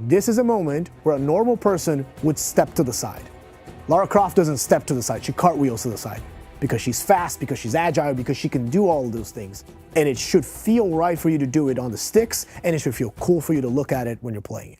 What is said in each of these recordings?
This is a moment where a normal person would step to the side. Lara Croft doesn't step to the side, she cartwheels to the side. Because she's fast, because she's agile, because she can do all of those things. And it should feel right for you to do it on the sticks, and it should feel cool for you to look at it when you're playing it.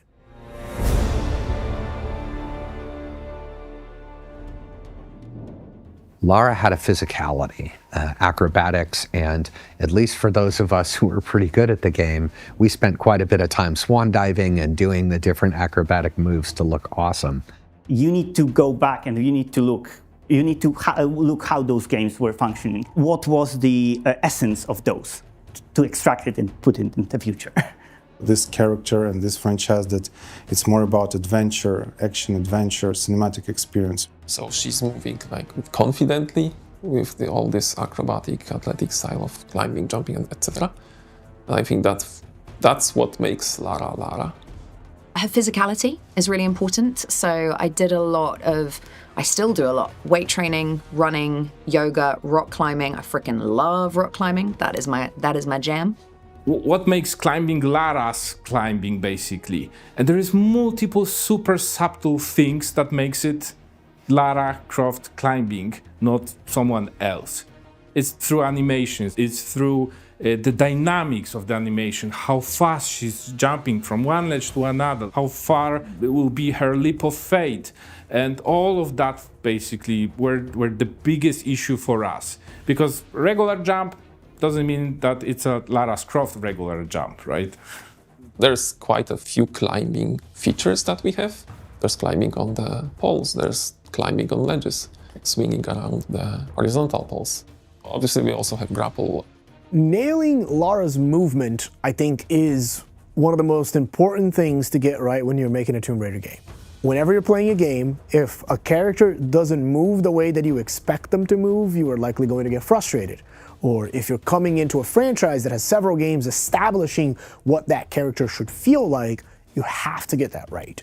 Lara had a physicality, acrobatics, and at least for those of us who were pretty good at the game, we spent quite a bit of time swan diving and doing the different acrobatic moves to look awesome. You need to go back and you need to look. You need to look how those games were functioning. What was the essence of those to extract it and put it in the future? This character and this franchise, that it's more about adventure, action adventure, cinematic experience. So she's moving like confidently with all this acrobatic, athletic style of climbing, jumping, etc. And I think that's what makes Lara Lara. Her physicality is really important. So I still do a lot. Weight training, running, yoga, rock climbing. I freaking love rock climbing. That is my jam. What makes climbing Lara's climbing, basically. And there is multiple super subtle things that makes it Lara Croft climbing, not someone else. It's through animations, it's through the dynamics of the animation, how fast she's jumping from one ledge to another, how far will be her leap of faith. And all of that basically were the biggest issue for us. Because regular jump doesn't mean that it's a Lara Croft regular jump, right? There's quite a few climbing features that we have. There's climbing on the poles, there's climbing on ledges, swinging around the horizontal poles. Obviously, we also have grapple. Nailing Lara's movement, I think, is one of the most important things to get right when you're making a Tomb Raider game. Whenever you're playing a game, if a character doesn't move the way that you expect them to move, you are likely going to get frustrated. Or if you're coming into a franchise that has several games establishing what that character should feel like, you have to get that right.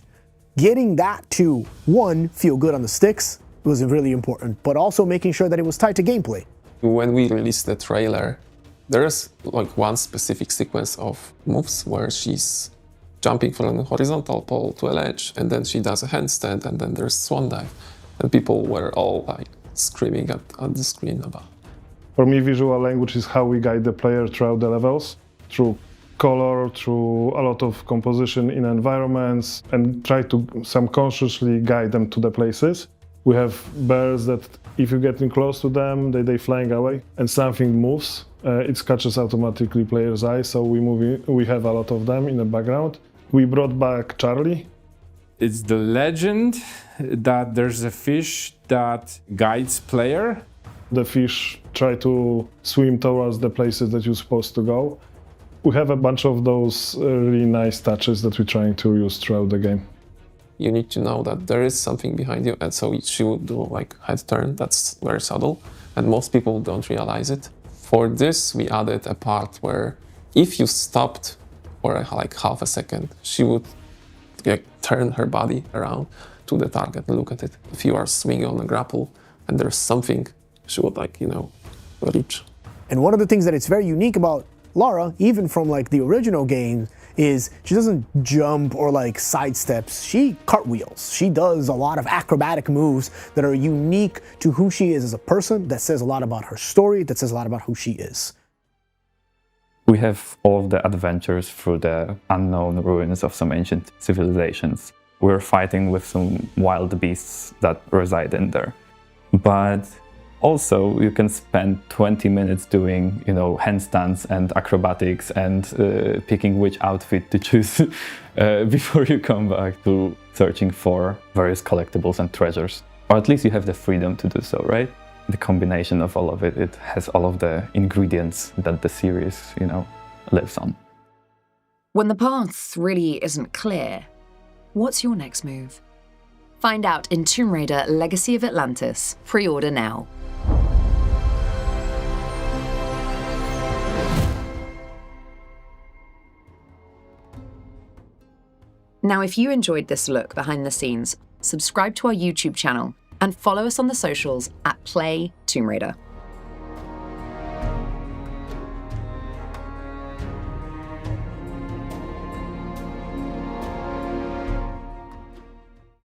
Getting that to, one, feel good on the sticks was really important, but also making sure that it was tied to gameplay. When we released the trailer, there's like one specific sequence of moves where she's jumping from a horizontal pole to a ledge, and then she does a handstand, and then there's swan dive. And people were all like screaming at the screen about. For me, visual language is how we guide the player throughout the levels, through color, through a lot of composition in environments, and try to subconsciously guide them to the places. We have birds that if you get in close to them, they flying away, and something moves. It catches automatically player's eye, so we have a lot of them in the background. We brought back Charlie. It's the legend that there's a fish that guides player. The fish try to swim towards the places that you're supposed to go. We have a bunch of those really nice touches that we're trying to use throughout the game. You need to know that there is something behind you, and so she would do like head turn. That's very subtle, and most people don't realize it. For this, we added a part where if you stopped for like half a second, she would turn her body around to the target and look at it. If you are swinging on a grapple and there's something, she would reach. And one of the things that it's very unique about Lara, even from like the original game, is she doesn't jump or like sidesteps, she cartwheels. She does a lot of acrobatic moves that are unique to who she is as a person, that says a lot about her story, that says a lot about who she is. We have all of the adventures through the unknown ruins of some ancient civilizations. We're fighting with some wild beasts that reside in there. But also, you can spend 20 minutes doing, handstands and acrobatics and picking which outfit to choose before you come back to searching for various collectibles and treasures. Or at least you have the freedom to do so, right? The combination of all of it, it has all of the ingredients that the series, lives on. When the path really isn't clear, what's your next move? Find out in Tomb Raider Legacy of Atlantis. Pre-order now. Now, if you enjoyed this look behind the scenes, subscribe to our YouTube channel and follow us on the socials at Play Tomb Raider.